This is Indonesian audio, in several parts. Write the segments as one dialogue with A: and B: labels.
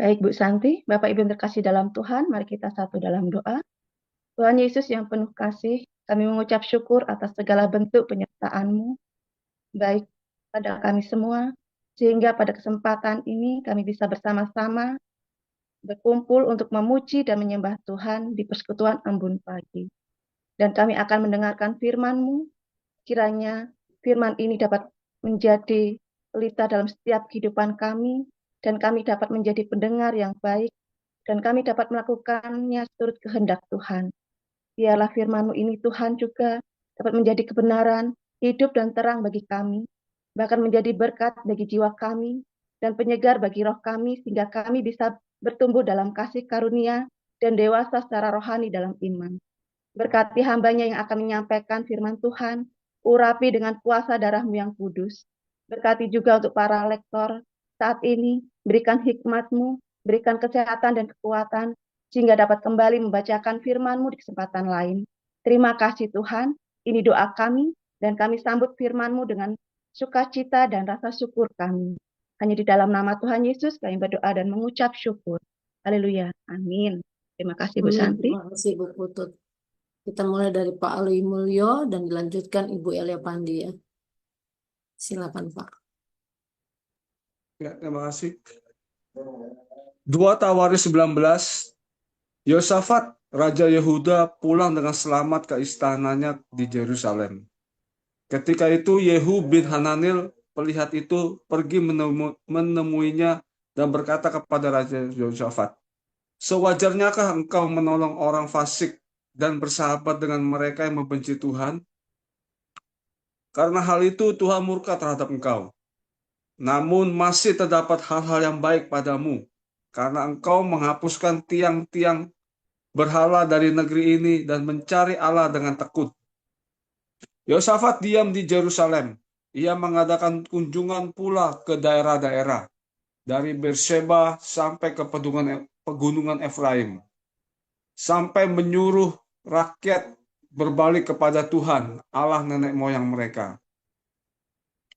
A: Baik Bu Santi, Bapak Ibu yang terkasih dalam Tuhan, mari kita satu dalam doa. Tuhan Yesus yang penuh kasih, kami mengucap syukur atas segala bentuk penyertaan-Mu, baik pada kami semua, sehingga pada kesempatan ini kami bisa bersama-sama berkumpul untuk memuji dan menyembah Tuhan di persekutuan embun pagi. Dan kami akan mendengarkan firman-Mu, kiranya firman ini dapat menjadi pelita dalam setiap kehidupan kami, dan kami dapat menjadi pendengar yang baik, dan kami dapat melakukannya seturut kehendak Tuhan. Biarlah firman-Mu ini Tuhan juga dapat menjadi kebenaran, hidup dan terang bagi kami, bahkan menjadi berkat bagi jiwa kami, dan penyegar bagi roh kami, sehingga kami bisa bertumbuh dalam kasih karunia dan dewasa secara rohani dalam iman. Berkati hambanya yang akan menyampaikan firman Tuhan, urapi dengan kuasa darah-Mu yang kudus. Berkati juga untuk para lektor saat ini, berikan hikmat-Mu, berikan kesehatan dan kekuatan, sehingga dapat kembali membacakan firman-Mu di kesempatan lain. Terima kasih Tuhan, ini doa kami, dan kami sambut firman-Mu dengan sukacita dan rasa syukur kami. Hanya di dalam nama Tuhan Yesus kami berdoa dan mengucap syukur. Haleluya. Amin. Terima kasih Bu
B: Amin.
A: Santi.
B: Terima kasih Bu Putut. Kita mulai dari Pak Ali Mulyo dan dilanjutkan Ibu Elia Pandi ya. Silakan Pak.
C: Ya, terima kasih. 2 Tawaris 19, Yosafat, Raja Yehuda pulang dengan selamat ke istananya di Yerusalem. Ketika itu Yehu bin Hananil, pelihat itu, pergi menemuinya dan berkata kepada Raja Yosafat, sewajarnyakah engkau menolong orang fasik dan bersahabat dengan mereka yang membenci Tuhan? Karena hal itu Tuhan murka terhadap engkau. Namun masih terdapat hal-hal yang baik padamu, karena engkau menghapuskan tiang-tiang berhala dari negeri ini dan mencari Allah dengan tekun. Yosafat diam di Yerusalem. Ia mengadakan kunjungan pula ke daerah-daerah, dari Beersheba sampai ke pegunungan Efraim, sampai menyuruh rakyat berbalik kepada Tuhan, Allah nenek moyang mereka.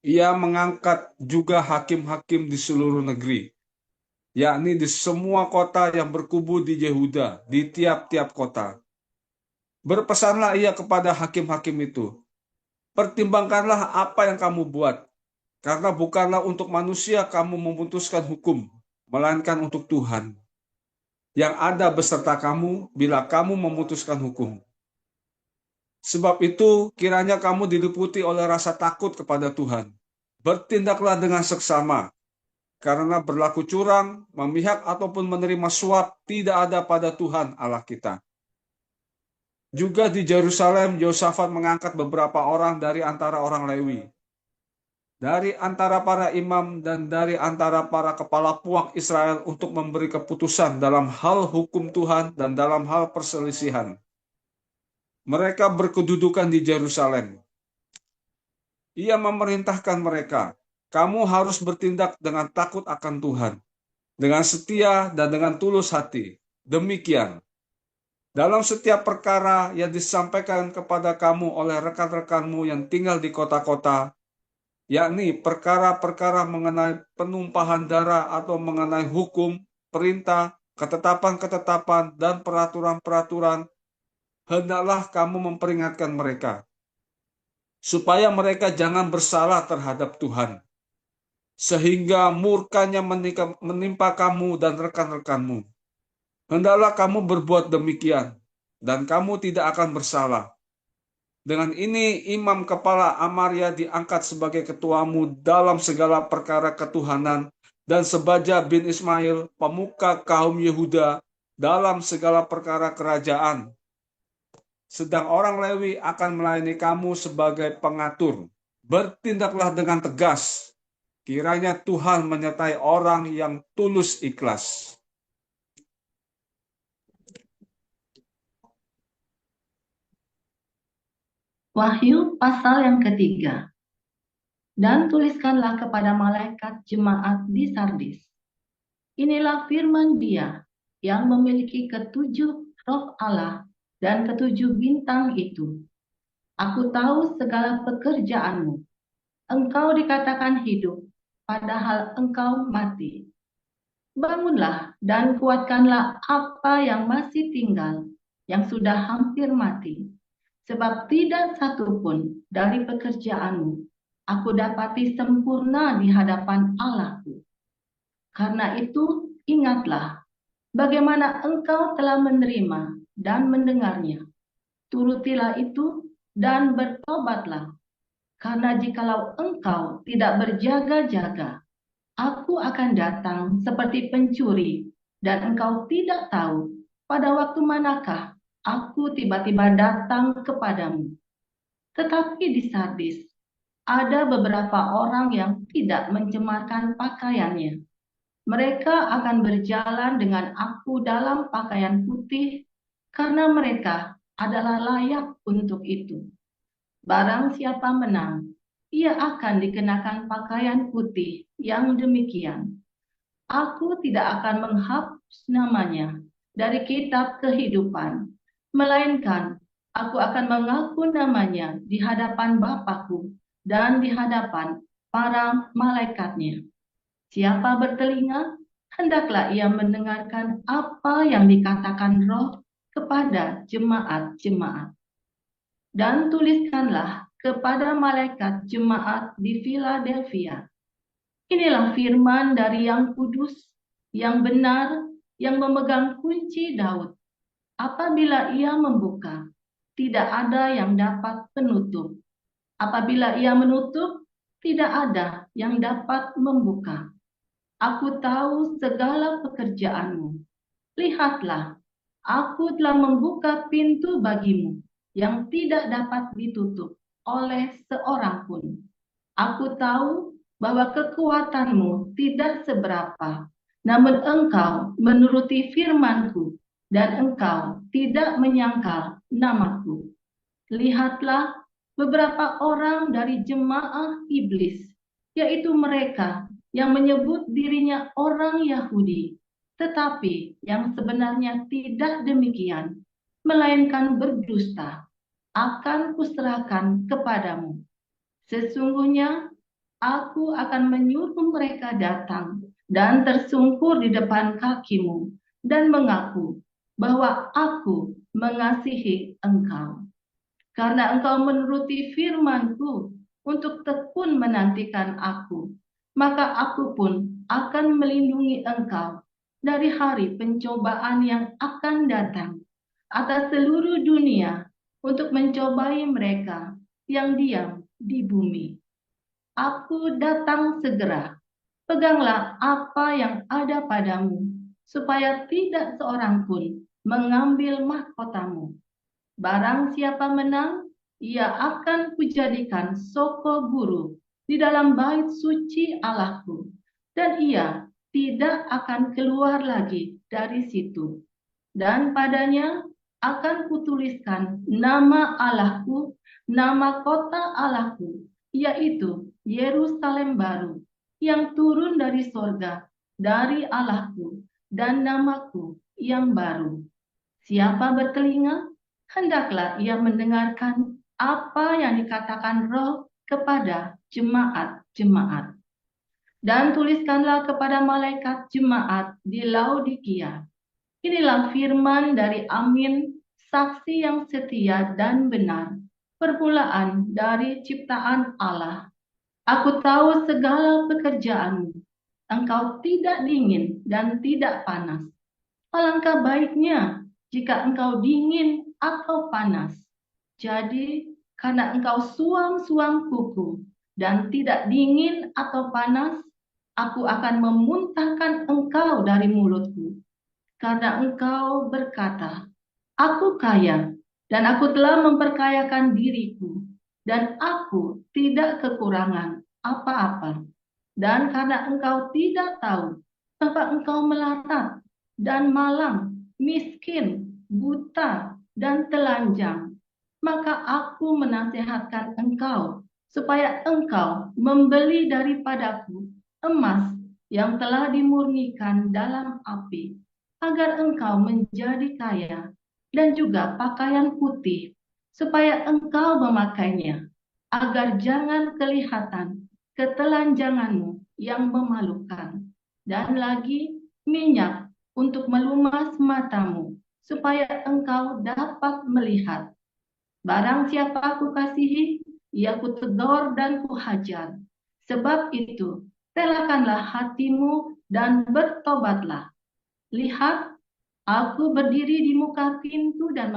C: Ia mengangkat juga hakim-hakim di seluruh negeri, yakni di semua kota yang berkubu di Yehuda, di tiap-tiap kota. Berpesanlah ia kepada hakim-hakim itu, pertimbangkanlah apa yang kamu buat, karena bukanlah untuk manusia kamu memutuskan hukum, melainkan untuk Tuhan, yang ada beserta kamu bila kamu memutuskan hukum. Sebab itu, kiranya kamu diliputi oleh rasa takut kepada Tuhan. Bertindaklah dengan seksama, karena berlaku curang, memihak ataupun menerima suap tidak ada pada Tuhan Allah kita. Juga di Yerusalem, Yosafat mengangkat beberapa orang dari antara orang Lewi, dari antara para imam dan dari antara para kepala puak Israel untuk memberi keputusan dalam hal hukum Tuhan dan dalam hal perselisihan. Mereka berkedudukan di Yerusalem. Ia memerintahkan mereka, kamu harus bertindak dengan takut akan Tuhan, dengan setia dan dengan tulus hati. Demikian, dalam setiap perkara yang disampaikan kepada kamu oleh rekan-rekanmu yang tinggal di kota-kota, yakni perkara-perkara mengenai penumpahan darah atau mengenai hukum, perintah, ketetapan-ketetapan, dan peraturan-peraturan, hendaklah kamu memperingatkan mereka, supaya mereka jangan bersalah terhadap Tuhan, sehingga murkanya menimpa kamu dan rekan-rekanmu. Hendaklah kamu berbuat demikian, dan kamu tidak akan bersalah. Dengan ini, imam kepala Amaria diangkat sebagai ketuamu dalam segala perkara ketuhanan, dan Sebaja bin Ismail, pemuka kaum Yehuda, dalam segala perkara kerajaan. Sedang orang Lewi akan melayani kamu sebagai pengatur. Bertindaklah dengan tegas, kiranya Tuhan menyertai orang yang tulus ikhlas.
D: Wahyu pasal yang ketiga. Dan tuliskanlah kepada malaikat jemaat di Sardis. Inilah firman Dia yang memiliki ketujuh roh Allah dan ketujuh bintang itu. Aku tahu segala pekerjaanmu. Engkau dikatakan hidup, padahal engkau mati. Bangunlah dan kuatkanlah apa yang masih tinggal, yang sudah hampir mati, sebab tidak satu pun dari pekerjaanmu aku dapati sempurna di hadapan Allahku. Karena itu, ingatlah bagaimana engkau telah menerima dan mendengarnya. Turutilah itu dan bertobatlah, karena jikalau engkau tidak berjaga-jaga, aku akan datang seperti pencuri, dan engkau tidak tahu pada waktu manakah aku tiba-tiba datang kepadamu. Tetapi di Sardis ada beberapa orang yang tidak mencemarkan pakaiannya. Mereka akan berjalan dengan aku dalam pakaian putih, karena mereka adalah layak untuk itu. Barang siapa menang, ia akan dikenakan pakaian putih yang demikian. Aku tidak akan menghapus namanya dari kitab kehidupan, melainkan aku akan mengaku namanya di hadapan Bapakku dan di hadapan para malaikatnya. Siapa bertelinga, hendaklah ia mendengarkan apa yang dikatakan Roh kepada jemaat-jemaat. Dan tuliskanlah kepada malaikat jemaat di Philadelphia. Inilah firman dari yang kudus, yang benar, yang memegang kunci Daud. Apabila ia membuka, tidak ada yang dapat menutup. Apabila ia menutup, tidak ada yang dapat membuka. Aku tahu segala pekerjaanmu. Lihatlah, aku telah membuka pintu bagimu yang tidak dapat ditutup oleh seorang pun. Aku tahu bahwa kekuatanmu tidak seberapa, namun engkau menuruti firmanku dan engkau tidak menyangkal namaku. Lihatlah, beberapa orang dari jemaah iblis, yaitu mereka yang menyebut dirinya orang Yahudi, tetapi yang sebenarnya tidak demikian, melainkan berdusta, akan kuserahkan kepadamu. Sesungguhnya aku akan menyuruh mereka datang dan tersungkur di depan kakimu dan mengaku bahwa aku mengasihi engkau. Karena engkau menuruti firman-Ku untuk tekun menantikan aku, maka aku pun akan melindungi engkau dari hari pencobaan yang akan datang atas seluruh dunia untuk mencobai mereka yang diam di bumi. Aku datang segera. Peganglah apa yang ada padamu, supaya tidak seorang pun mengambil mahkotamu. Barang siapa menang, ia akan kujadikan soko guru di dalam bait suci Allahku, dan ia tidak akan keluar lagi dari situ. Dan padanya akan kutuliskan nama Allahku, nama kota Allahku, yaitu Yerusalem baru, yang turun dari sorga, dari Allahku, dan namaku yang baru. Siapa bertelinga, hendaklah ia mendengarkan apa yang dikatakan Roh kepada jemaat-jemaat. Dan tuliskanlah kepada malaikat jemaat di Laodikia. Inilah firman dari Amin, saksi yang setia dan benar, permulaan dari ciptaan Allah. Aku tahu segala pekerjaanmu. Engkau tidak dingin dan tidak panas. Alangkah baiknya jika engkau dingin atau panas. Jadi, karena engkau suam-suam kuku dan tidak dingin atau panas, aku akan memuntahkan engkau dari mulutku. Karena engkau berkata, aku kaya dan aku telah memperkayakan diriku, dan aku tidak kekurangan apa-apa. Dan karena engkau tidak tahu bahwa engkau melarat dan malang, miskin, buta, dan telanjang, maka aku menasihatkan engkau supaya engkau membeli daripadaku emas yang telah dimurnikan dalam api, agar engkau menjadi kaya, dan juga pakaian putih, supaya engkau memakainya, agar jangan kelihatan ketelanjanganmu yang memalukan. Dan lagi, minyak untuk melumas matamu, supaya engkau dapat melihat. Barang siapa kukasihi, ia kutegur dan kuhajar. Sebab itu, relakanlah hatimu dan bertobatlah. Lihat, aku berdiri di muka pintu dan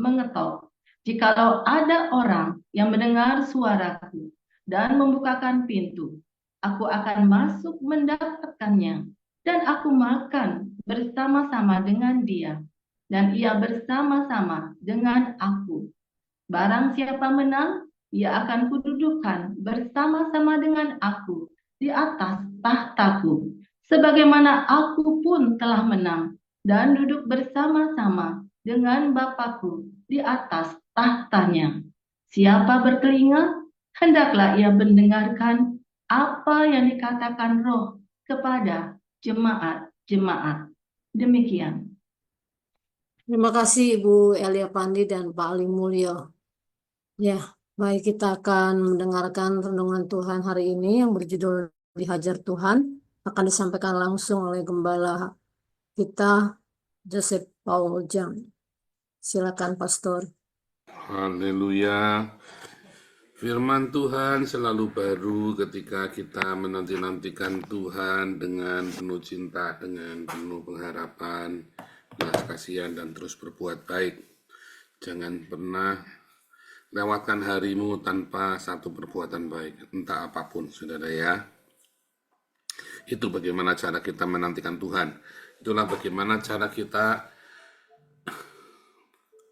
D: mengetok. Jikalau ada orang yang mendengar suaraku dan membukakan pintu, aku akan masuk mendapatkannya, dan aku makan bersama-sama dengan dia, dan ia bersama-sama dengan aku. Barang siapa menang, ia akan kududukan bersama-sama dengan aku di atas tahtaku, sebagaimana aku pun telah menang dan duduk bersama-sama dengan Bapakku di atas tahtanya. Siapa bertelinga, hendaklah ia mendengarkan apa yang dikatakan Roh kepada jemaat-jemaat. Demikian.
B: Terima kasih Ibu Elia Pandi dan Pak Ali Mulyo. Ya, baik, kita akan mendengarkan renungan Tuhan hari ini yang berjudul Dihajar Tuhan, akan disampaikan langsung oleh Gembala kita Joseph Paul Jang. Silakan Pastor.
E: Haleluya. Firman Tuhan selalu baru ketika kita menanti-nantikan Tuhan dengan penuh cinta, dengan penuh pengharapan, belas kasihan, dan terus berbuat baik. Jangan pernah lewatkan harimu tanpa satu perbuatan baik, entah apapun, saudara ya. Itu bagaimana cara kita menantikan Tuhan. Itulah bagaimana cara kita,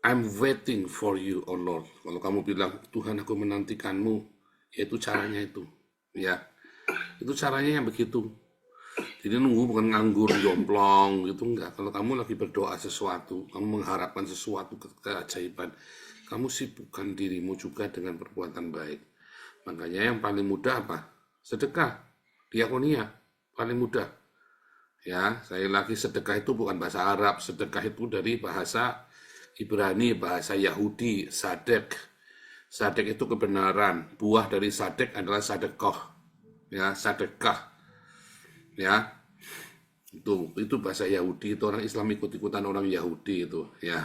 E: I'm waiting for you, oh Lord. Kalau kamu bilang, Tuhan aku menantikanmu, yaitu caranya itu. Ya, itu caranya yang begitu. Jadi nunggu bukan nganggur, jomplong, gitu enggak. Kalau kamu lagi berdoa sesuatu, kamu mengharapkan sesuatu keajaiban, kamu sibukkan dirimu juga dengan perbuatan baik. Makanya yang paling mudah apa? Sedekah, diakonia, paling mudah. Ya, saya lagi sedekah itu bukan bahasa Arab, sedekah itu dari bahasa Ibrani, bahasa Yahudi, sadek. Sadek itu kebenaran. Buah dari sadek adalah sadekoh. Ya, sadekah. Ya, itu bahasa Yahudi. Itu orang Islam ikut-ikutan orang Yahudi itu. Ya,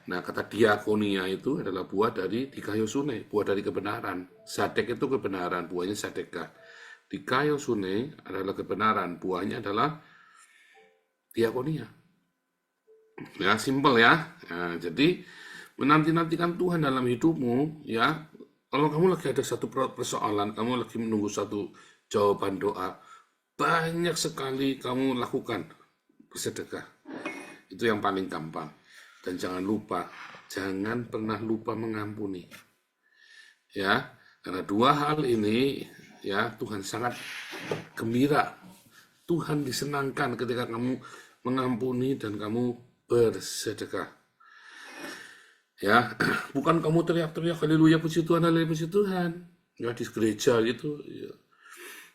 E: nah kata diakonia itu adalah buah dari dikayosune, buah dari kebenaran. Sadek itu kebenaran, buahnya sadekah. Dikayosune adalah kebenaran, buahnya adalah diakonia. Ya, simpel ya. Nah, jadi menanti-nantikan Tuhan dalam hidupmu, ya. Kalau kamu lagi ada satu persoalan, kamu lagi menunggu satu jawaban doa, banyak sekali kamu lakukan bersedekah. Itu yang paling gampang. Dan jangan lupa, jangan pernah lupa mengampuni. Ya, karena dua hal ini, ya, Tuhan sangat gembira. Tuhan disenangkan ketika kamu mengampuni dan kamu bersedekah. Ya, bukan kamu teriak-teriak haleluya puji Tuhan, haleluya puji Tuhan. Ya, di gereja gitu, ya.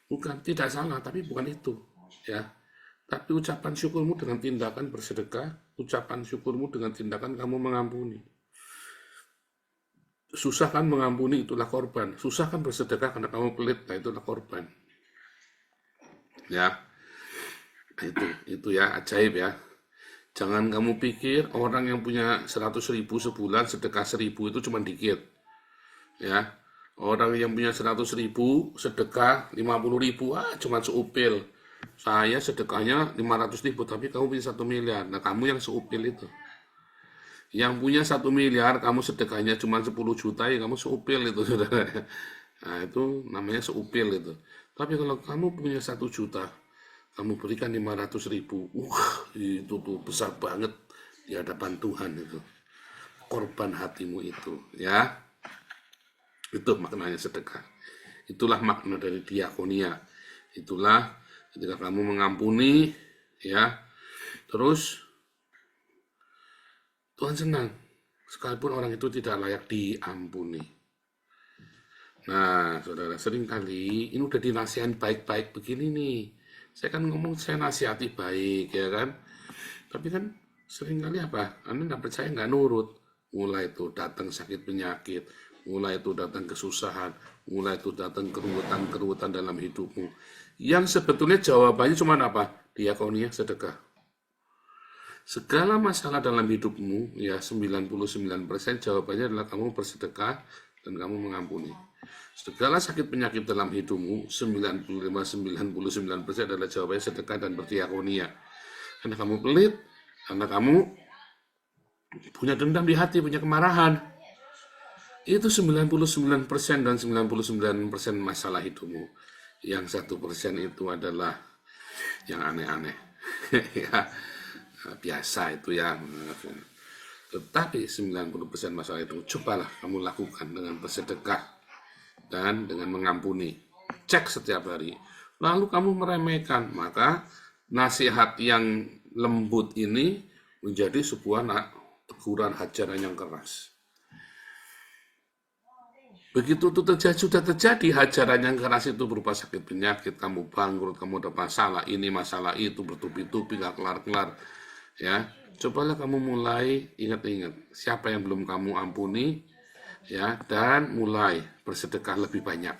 E: Bukan, tidak salah, tapi bukan itu, ya. Tapi ucapan syukurmu dengan tindakan bersedekah, ucapan syukurmu dengan tindakan kamu mengampuni. Susah kan mengampuni, itulah korban. Susah kan bersedekah karena kamu pelit, nah itulah korban. Ya, itu ya, ajaib ya. Jangan kamu pikir orang yang punya 100.000 sebulan sedekah 1.000 itu cuma dikit. Ya, orang yang punya 100.000 sedekah 50.000, cuma seupil. Saya sedekahnya 500.000, tapi kamu punya 1 miliar. Nah, kamu yang seupil itu. Yang punya 1 miliar, kamu sedekahnya cuma 10 juta, ya kamu seupil itu, saudara. Nah, itu namanya seupil itu. Tapi kalau kamu punya 1 juta, kamu berikan 500.000, itu tuh besar banget di hadapan Tuhan itu. Korban hatimu itu, ya. Itu maknanya sedekah. Itulah makna dari diakonia. Itulah ketika kamu mengampuni, ya, terus Tuhan senang, sekalipun orang itu tidak layak diampuni. Nah, saudara, seringkali ini udah dinasihatin baik-baik begini nih. Saya kan ngomong, saya nasihati baik, ya kan. Tapi kan seringkali apa? Anda nggak percaya, nggak nurut. Mulai itu datang sakit penyakit, mulai itu datang kesusahan, mulai itu datang keruwetan dalam hidupmu. Yang sebetulnya jawabannya cuma apa? diakonia, sedekah. Segala masalah dalam hidupmu, ya 99% jawabannya adalah kamu bersedekah dan kamu mengampuni. Segala sakit penyakit dalam hidupmu, 95-99% adalah jawabannya sedekah dan berdiakonia. Karena kamu pelit, karena kamu punya dendam di hati, punya kemarahan. Itu 99% dan 99% masalah hidupmu. Yang 1% itu adalah yang aneh-aneh. Ya, biasa itu ya. Tetapi 90% masalah itu cobalah kamu lakukan dengan bersedekah dan dengan mengampuni. Cek setiap hari. Lalu kamu meremehkan, maka nasihat yang lembut ini menjadi sebuah teguran, hajaran yang keras. Begitu itu sudah terjadi, hajaran yang keras itu berupa sakit penyakit, kamu bangkrut, kamu ada masalah, ini masalah itu, bertubi-tubi, gak kelar-kelar. Ya, cobalah kamu mulai ingat-ingat siapa yang belum kamu ampuni, ya, dan mulai bersedekah lebih banyak.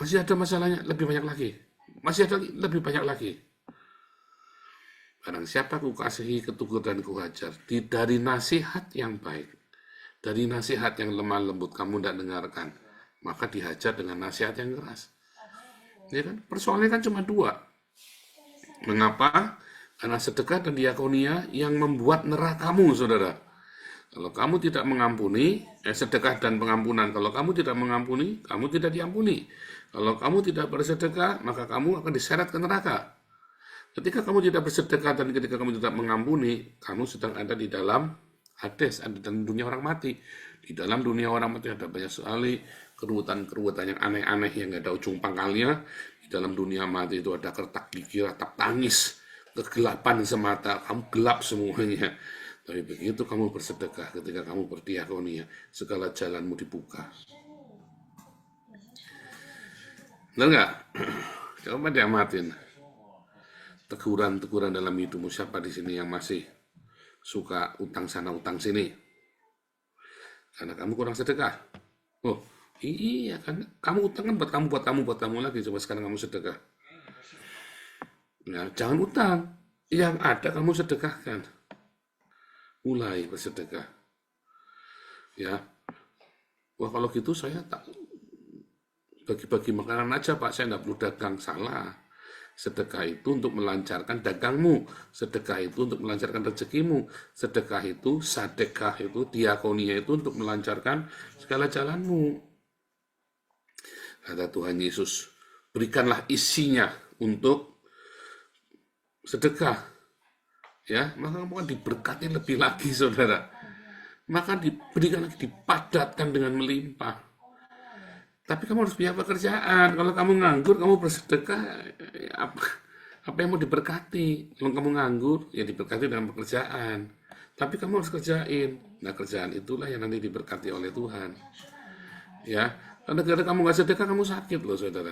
E: Masih ada masalahnya, lebih banyak lagi. Masih ada lebih banyak lagi. Barang siapa ku kasihi, ketugur dan ku hajar, dari nasihat yang baik, dari nasihat yang lemah lembut kamu tidak dengarkan, maka dihajar dengan nasihat yang keras. Ya kan? Persoalannya kan cuma dua. Mengapa? Karena sedekah dan diakonia yang membuat nerakamu, saudara. Kalau kamu tidak mengampuni, sedekah dan pengampunan. Kalau kamu tidak mengampuni, kamu tidak diampuni. Kalau kamu tidak bersedekah, maka kamu akan diseret ke neraka. Ketika kamu tidak bersedekah dan ketika kamu tidak mengampuni, kamu sedang ada di dalam Hades, ada dalam dunia orang mati. Di dalam dunia orang mati ada banyak sekali keruwetan-keruwetan yang aneh-aneh yang nggak ada ujung pangkalnya. Di dalam dunia mati itu ada kertak gigi, ratap tangis, kegelapan semata, kamu gelap semuanya. Tapi begitu kamu bersedekah, ketika kamu berdiakonia, segala jalanmu dibuka. Benar nggak? Coba diamatin. Teguran-teguran dalam hidupmu, siapa di sini yang masih suka utang sana utang sini? Karena kamu kurang sedekah. Oh, iya kan? Kamu utang kan buat kamu lagi. Coba sekarang kamu sedekah. Nah, jangan utang. Yang ada kamu sedekahkan. Mulai bersedekah. Ya. Wah, kalau gitu saya tak bagi-bagi makanan aja, Pak. Saya nggak perlu dagang. Salah. Sedekah itu untuk melancarkan dagangmu. Sedekah itu untuk melancarkan rezekimu. Sedekah itu, sadekah itu, diakonia itu untuk melancarkan segala jalanmu. Kata Tuhan Yesus, berikanlah isinya untuk sedekah. Ya, maka kamu akan diberkati lebih lagi, saudara. Maka diberikan lagi, dipadatkan dengan melimpah. Tapi kamu harus punya pekerjaan. Kalau kamu nganggur, kamu bersedekah, ya apa yang mau diberkati? Kalau kamu nganggur, ya diberkati dengan pekerjaan. Tapi kamu harus kerjain. Nah, kerjaan itulah yang nanti diberkati oleh Tuhan. Ya, karena gara-gara kamu nggak sedekah, kamu sakit loh, saudara.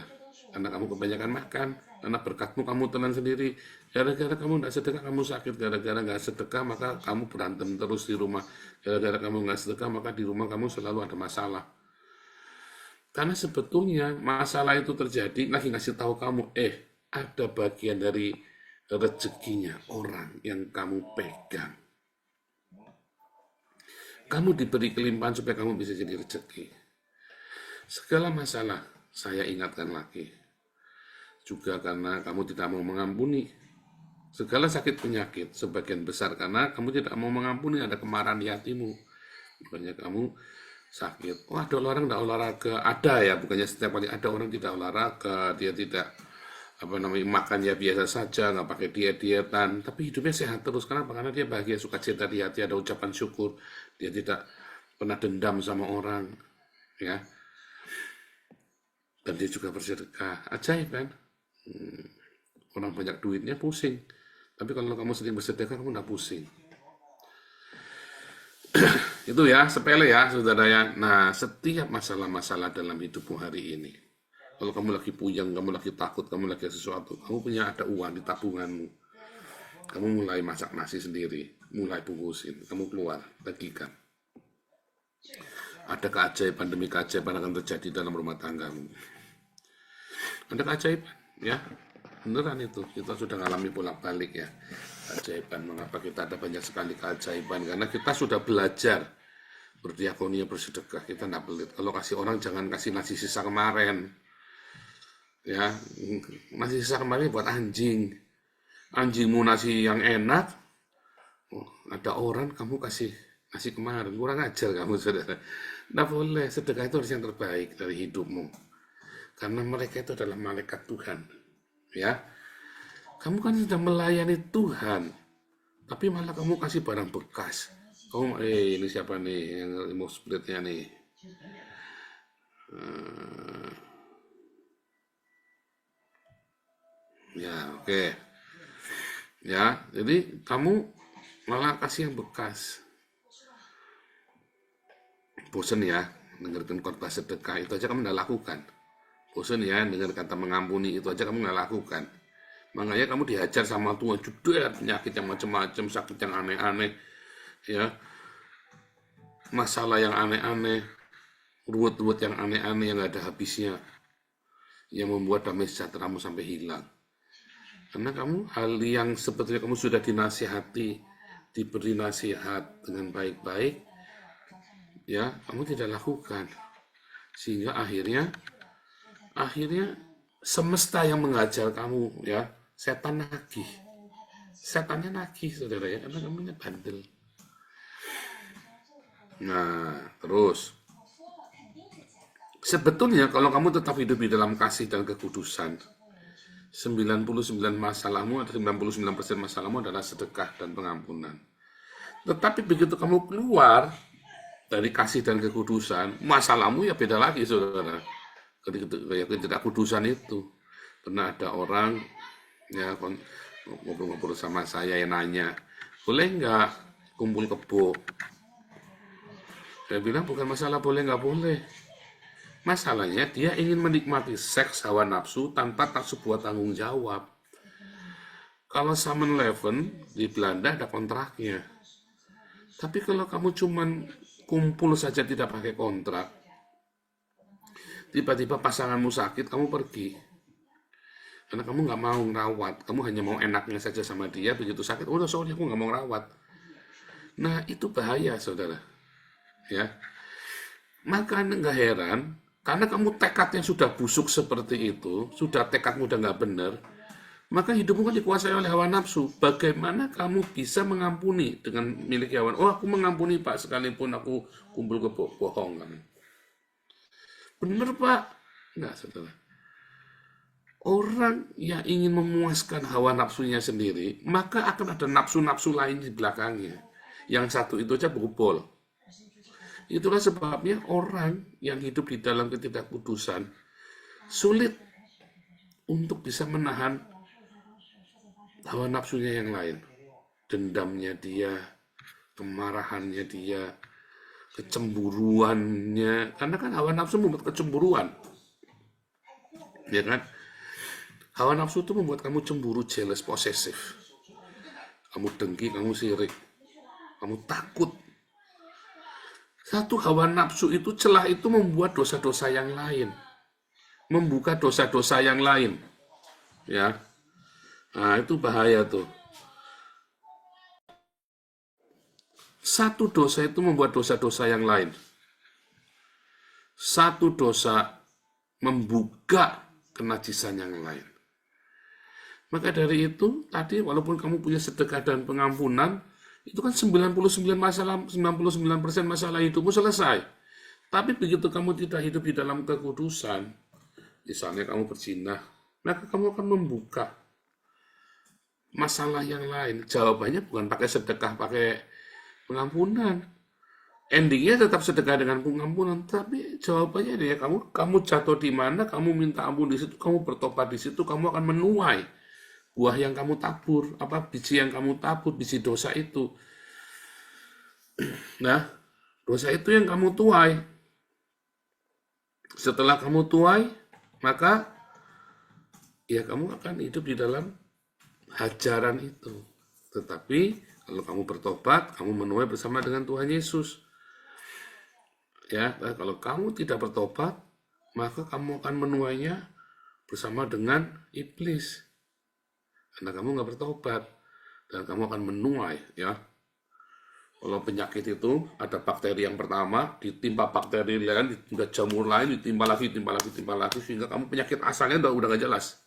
E: Karena kamu kebanyakan makan, karena berkatmu kamu telan sendiri. Gara-gara kamu nggak sedekah, kamu sakit. Gara-gara nggak sedekah, maka kamu berantem terus di rumah. Gara-gara kamu nggak sedekah, maka di rumah kamu selalu ada masalah. Karena sebetulnya masalah itu terjadi, lagi ngasih tahu kamu, ada bagian dari rezekinya orang yang kamu pegang. Kamu diberi kelimpahan supaya kamu bisa jadi rezeki. Segala masalah, saya ingatkan lagi. Juga karena kamu tidak mau mengampuni. Segala sakit penyakit, sebagian besar karena kamu tidak mau mengampuni, ada kemarahan di hatimu. Makanya kamu sakit. Oh, ada orang tidak olahraga. Ada ya, bukannya setiap kali ada orang tidak olahraga, dia tidak makan ya biasa saja, nggak pakai diet-dietan, tapi hidupnya sehat terus. Kenapa? Karena dia bahagia, sukacita di hati, ada ucapan syukur, dia tidak pernah dendam sama orang, ya. Dan dia juga bersedekah. Ajaib kan? Orang banyak duitnya pusing, tapi kalau kamu sering bersedekah, kamu nggak pusing. Itu ya, sepele ya, saudara ya. Nah, setiap masalah-masalah dalam hidupmu hari ini, kalau kamu lagi puyeng, kamu lagi takut, kamu lagi sesuatu, kamu punya ada uang di tabunganmu, kamu mulai masak nasi sendiri, mulai bungkusin, kamu keluar, bagikan. Ada keajaiban demi keajaiban akan terjadi dalam rumah tanggamu. Ada keajaiban, ya. Beneran itu, kita sudah ngalami bolak-balik ya. Keajaiban, mengapa kita ada banyak sekali keajaiban? Karena kita sudah belajar berdiakonia, bersedekah. Kita tidak pelit. Kalau kasih orang, jangan kasih nasi sisa kemarin. Ya, nasi sisa kemarin buat anjing. Anjingmu nasi yang enak, ada orang kamu kasih nasi kemarin. Kurang ajar kamu, saudara. Tidak boleh, sedekah itu harus yang terbaik dari hidupmu. Karena mereka itu adalah malaikat Tuhan. Ya, kamu kan sudah melayani Tuhan, tapi malah kamu kasih barang bekas. Kamu, ini siapa nih yang mau splitnya nih? Ya, oke. Ya, jadi kamu malah kasih yang bekas. Bosen ya, dengarkan khotbah sedekah itu aja kamu tidak lakukan. Bosen ya, dengar kata mengampuni itu aja kamu nggak lakukan. Makanya kamu dihajar sama Tuhan, judul penyakit yang macam-macam, sakit yang aneh-aneh, ya, masalah yang aneh-aneh, ruwet-ruwet yang aneh-aneh yang nggak ada habisnya, yang membuat damai sejahteramu sampai hilang. Karena kamu hal yang sebetulnya kamu sudah dinasihati, diberi nasihat dengan baik-baik, ya, kamu tidak lakukan, sehingga akhirnya semesta yang mengajar kamu, ya, setan nagih. Setannya nagih, saudara, ya, karena kamunya bandel. Nah, terus sebetulnya kalau kamu tetap hidup di dalam kasih dan kekudusan, 99 masalahmu atau 99% masalahmu adalah sedekah dan pengampunan. Tetapi begitu kamu keluar dari kasih dan kekudusan, masalahmu ya beda lagi, saudara. Ketidakkudusan itu. Pernah ada orang ya ngobrol-ngobrol sama saya yang nanya, boleh nggak kumpul kebo? Saya bilang bukan masalah boleh nggak boleh. Masalahnya dia ingin menikmati seks hawa nafsu tanpa sebuah tanggung jawab. Kalau 7-Eleven di Belanda ada kontraknya. Tapi kalau kamu cuman kumpul saja tidak pakai kontrak, tiba-tiba pasanganmu sakit, kamu pergi. Karena kamu nggak mau ngerawat, kamu hanya mau enaknya saja sama dia, begitu sakit, udah sorry aku nggak mau ngerawat. Nah itu bahaya, saudara. Ya, maka nggak heran, karena kamu tekadnya sudah busuk seperti itu, sudah tekadmu udah nggak benar, maka hidupmu kan dikuasai oleh hawa nafsu. Bagaimana kamu bisa mengampuni dengan milik hawa? Oh aku mengampuni Pak, sekalipun aku kumpul ke bohong kan. Benar Pak? Enggak, saudara. Orang yang ingin memuaskan hawa nafsunya sendiri, maka akan ada nafsu-nafsu lain di belakangnya. Yang satu itu aja berubol. Itulah sebabnya orang yang hidup di dalam ketidakkudusan sulit untuk bisa menahan hawa nafsunya yang lain. Dendamnya dia, kemarahannya dia, kecemburuannya, karena kan hawa nafsu membuat kecemburuan, ya kan? Hawa nafsu itu membuat kamu cemburu, jealous, posesif, kamu dengki, kamu sirik, kamu takut. Satu hawa nafsu itu, celah itu membuat dosa-dosa yang lain, membuka dosa-dosa yang lain, ya. Nah itu bahaya tuh. Satu dosa itu membuat dosa-dosa yang lain. Satu dosa membuka kenajisan yang lain. Maka dari itu, tadi walaupun kamu punya sedekah dan pengampunan, itu kan 99% masalah hidupmu selesai. Tapi begitu kamu tidak hidup di dalam kekudusan, misalnya kamu berzina, maka kamu akan membuka masalah yang lain. Jawabannya bukan pakai sedekah, pakai pengampunan. Endingnya tetap sedekah dengan pengampunan, tapi jawabannya dia kamu jatuh di mana, kamu minta ampun di situ, kamu bertobat di situ, kamu akan menuai buah yang kamu tabur, biji yang kamu tabur, biji dosa itu. Nah, dosa itu yang kamu tuai. Setelah kamu tuai, maka ya kamu akan hidup di dalam hajaran itu. Tetapi kalau kamu bertobat, kamu menuai bersama dengan Tuhan Yesus. Ya, kalau kamu tidak bertobat, maka kamu akan menuainya bersama dengan iblis. karena kamu nggak bertobat, dan kamu akan menuai, ya. Kalau penyakit itu ada bakteri yang pertama, ditimpa bakteri lain, udah jamur lain, ditimpa lagi, sehingga kamu penyakit asalnya udah nggak jelas.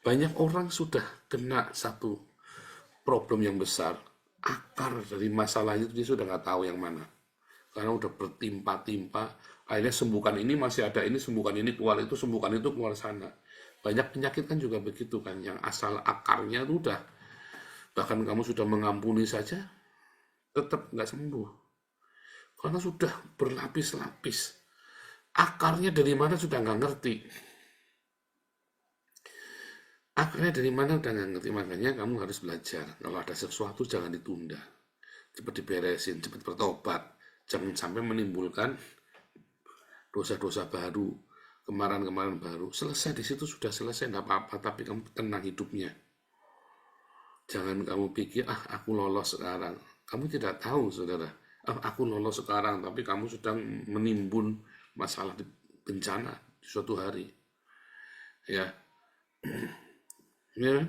E: Banyak orang sudah kena satu problem yang besar, akar dari masalahnya itu dia sudah nggak tahu yang mana. Karena udah bertimpa-timpa, akhirnya sembuhkan ini masih ada ini, sembuhkan ini keluar itu, sembuhkan itu keluar sana. Banyak penyakit kan juga begitu kan, yang asal akarnya itu udah, bahkan kamu sudah mengampuni saja, tetap nggak sembuh. Karena sudah berlapis-lapis. Akarnya dari mana sudah nggak ngerti. Akarnya dari mana udah nggak ngerti, makanya kamu harus belajar. Kalau ada sesuatu jangan ditunda. Cepat diberesin, cepat bertobat. Jangan sampai menimbulkan dosa-dosa baru, kemarahan-kemarahan baru. Selesai di situ sudah selesai, nggak apa-apa, tapi kamu tenang hidupnya. Jangan kamu pikir, aku lolos sekarang. Kamu tidak tahu, saudara. Aku lolos sekarang, tapi kamu sedang menimbun masalah bencana di suatu hari. Ya. Ya.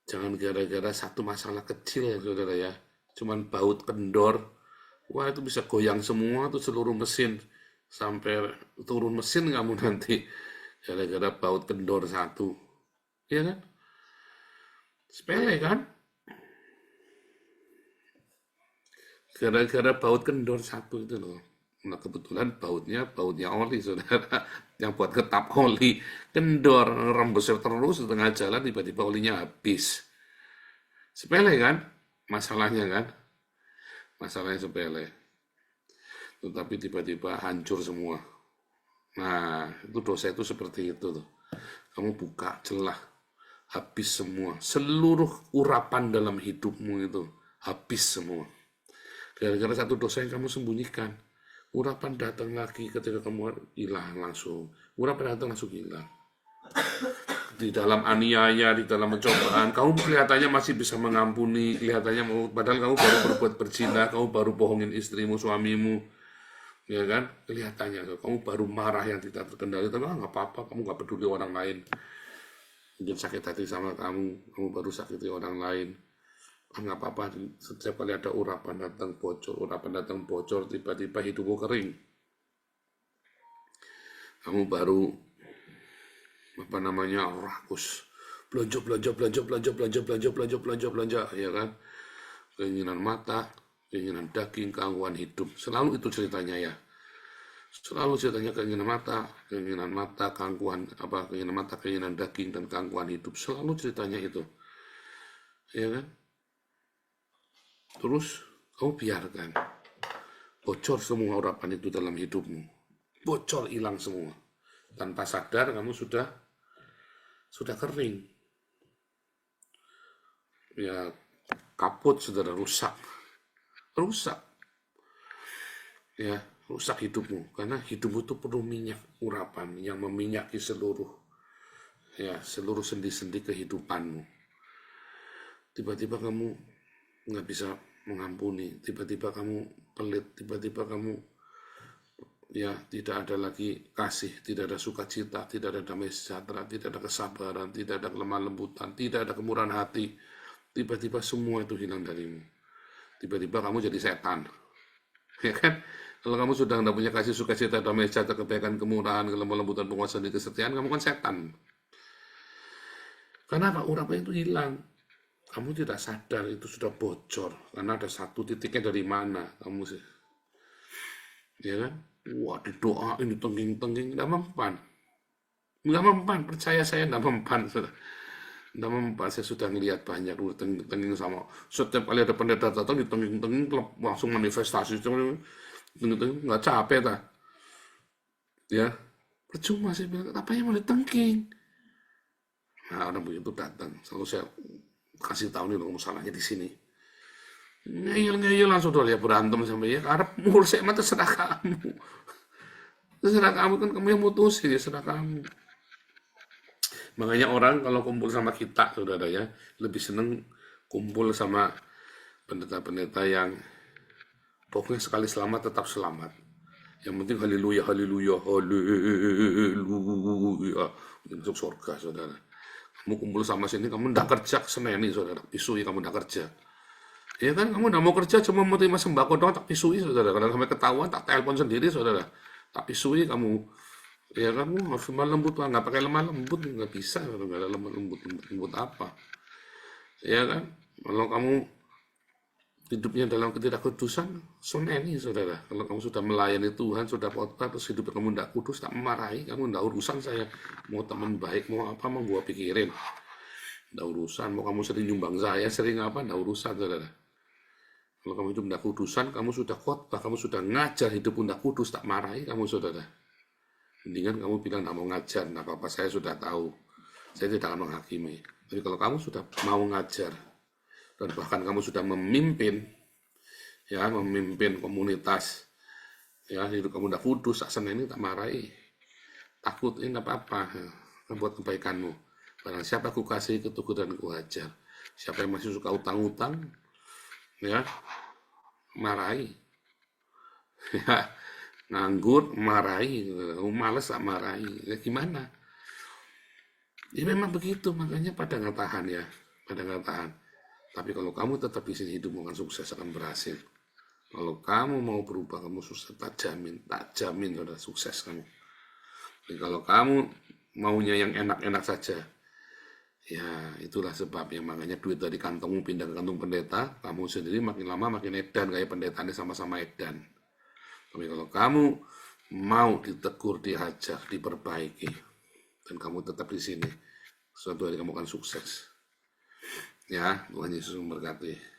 E: Jangan gara-gara satu masalah kecil, ya, saudara ya. Cuman baut kendor, wah itu bisa goyang semua tuh seluruh mesin. Sampai turun mesin kamu nanti. Gara-gara baut kendor satu. Ya kan? Sepele kan? Gara-gara baut kendor satu itu loh. Nah kebetulan bautnya oli, saudara. Yang buat ketap oli. Kendor, rembesnya terus setengah jalan, tiba-tiba olinya habis. Sepele kan? Masalahnya kan? Masalahnya sepele. Tetapi tiba-tiba hancur semua. Nah, itu dosa itu seperti itu tuh. Kamu buka celah, habis semua. Seluruh urapan dalam hidupmu itu habis semua. Gara-gara satu dosa yang kamu sembunyikan. Urapan datang lagi ketika kamu hilang langsung. Urapan datang langsung hilang. Di dalam aniaya, di dalam pencobaan, kamu kelihatannya masih bisa mengampuni, kelihatannya padahal kamu baru berbuat berzina, kamu baru bohongin istrimu, suamimu, ya kan? Kelihatannya kamu baru marah yang tidak terkendali, tapi nggak apa-apa, kamu nggak peduli orang lain. Mungkin sakit hati sama kamu baru sakiti orang lain. Nggak apa-apa, setiap kali ada urapan datang bocor, tiba-tiba hidupmu kering. Kamu baru rakus, belanja, ya kan? Keinginan mata, keinginan daging, gangguan hidup, selalu itu ceritanya ya. Selalu ceritanya keinginan mata, keinginan daging dan gangguan hidup, selalu ceritanya itu, ya kan? Terus kamu biarkan bocor semua urapan itu dalam hidupmu, bocor, hilang semua, tanpa sadar kamu sudah kering, ya kaput, saudara, rusak, ya rusak hidupmu, karena hidupmu itu perlu minyak urapan yang meminyaki seluruh sendi-sendi kehidupanmu. Tiba-tiba kamu nggak bisa mengampuni, tiba-tiba kamu pelit, tiba-tiba kamu tidak ada lagi kasih, tidak ada sukacita, tidak ada damai sejahtera, tidak ada kesabaran, tidak ada kelemah lembutan, tidak ada kemurahan hati. Tiba-tiba semua itu hilang darimu. Tiba-tiba kamu jadi setan, ya kan? Kalau kamu sudah tidak punya kasih, sukacita, damai sejahtera, kebaikan, kemurahan, kelemah lembutan, penguasaan, kesetiaan, kamu kan setan. Karena apa? Urapan itu hilang. Kamu tidak sadar itu sudah bocor, karena ada satu titiknya dari mana kamu sih, ya kan? Wah, didoain, ditengking-tengking, nggak mempan, percaya saya nggak mempan, nggak mempan. Saya sudah ngelihat banyak tengking sama, setiap kali ada pendeta datang ditengking-tengking langsung manifestasi, tengking-tengking nggak capek tak? Ya, percuma saya bilang, apa yang mau ditengking? Nah, orang begitu datang, selalu saya kasih tahu nih loh, masalahnya di sini. Ngeyel langsung tuh lihat berantem sampai ya. Karena mulut saya mah terserah kamu. Terserah kamu kan, kamu yang mutusin, ya serah kamu. Makanya orang kalau kumpul sama kita, saudara ya, lebih seneng kumpul sama pendeta-pendeta yang pokoknya sekali selamat tetap selamat. Yang penting haleluya, masuk surga, saudara. Kamu kumpul sama sini, kamu ndak kerja, seneni saudara, pisui kamu ndak kerja. Ya kan, kamu ndak mau kerja, cuma mau terima sembako doang, tak pisui saudara. Kalau sampai ketahuan, tak telepon sendiri saudara. Tak pisui kamu. Ya kamu harus lemah lembut, nggak pakai lemah lembut, nggak bisa, nggak ada lemah lembut, lembut apa. Ya kan, kalau kamu hidupnya dalam ketidakkudusan, soneni saudara. Kalau kamu sudah melayani Tuhan, sudah khotbah, terus hidup kamu tidak kudus, tak memarahi, kamu tidak urusan saya. Mau teman baik, mau apa, mau gua pikirin. Tidak urusan, mau kamu sering nyumbang saya, sering apa, tidak urusan saudara. Kalau kamu hidup tidak kudusan, kamu sudah khotbah, kamu sudah ngajar hidup tidak kudus, tak marahi kamu saudara. Mendingan kamu bilang tidak mau ngajar, tidak apa-apa, saya sudah tahu. Saya tidak akan menghakimi. Tapi kalau kamu sudah mau ngajar, dan bahkan kamu sudah memimpin, ya memimpin komunitas, ya hidup kamu udah kudus, asal ini tak marahi, takut ini apa-apa, buat kebaikanmu. Barang siapa aku kasih ketuku dan ku hajar. Siapa yang masih suka utang-utang, ya marahi, ya nganggur marahi, males tak marahi, ya gimana? Ya memang begitu, makanya pada nggak tahan ya, pada nggak tahan. Tapi kalau kamu tetap di sini hidup akan sukses, akan berhasil. Kalau kamu mau berubah, kamu sukses, tak jamin saudara sukses kamu. Jadi kalau kamu maunya yang enak-enak saja, ya itulah sebabnya makanya duit dari kantongmu pindah ke kantong pendeta, kamu sendiri makin lama makin edan, kayak pendetanya sama-sama edan. Tapi kalau kamu mau ditegur, dihajar, diperbaiki, dan kamu tetap di sini, suatu hari kamu akan sukses. Ya, Tuhan Yesus memberkati.